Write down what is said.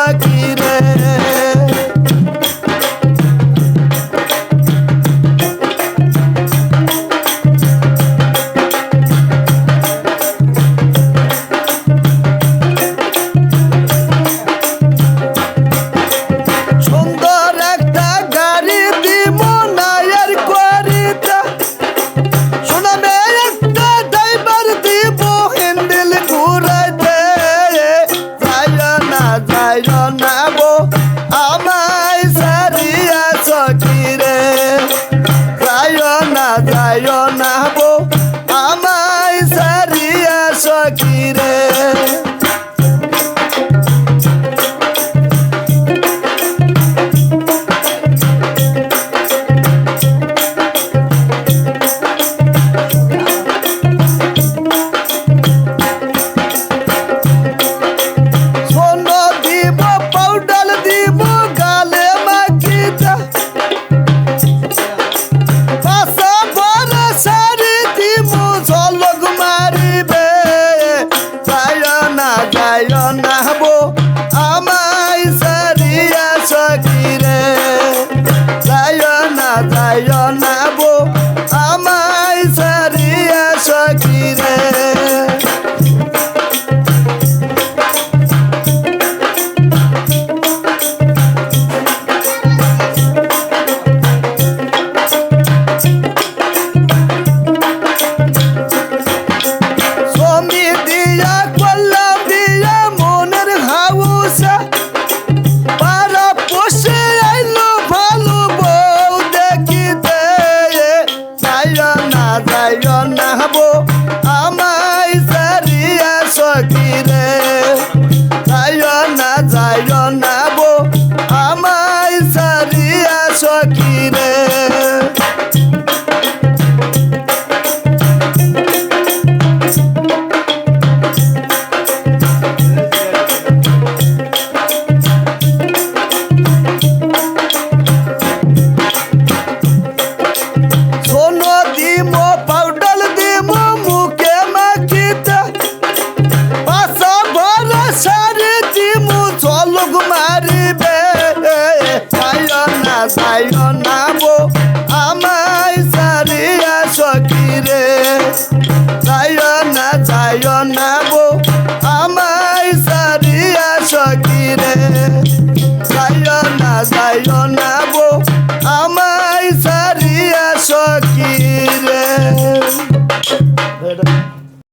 সখী রে আমায় সারিয়া সখী রে যায় না বো আমায় সারিয়া সখী রে আমায় সারিয়া সখী রে যায় না বো আমায় সারিয়া সখী রে আমায় সারিয়া সখী রে যায় না বো আমায় সারিয়া সখী রে যায় না বো আমায় সারিয়া সখী রে যায় না বো আমায় সারিয়া সখী রে যায় না বো আমায় সারিয়া সখী রে।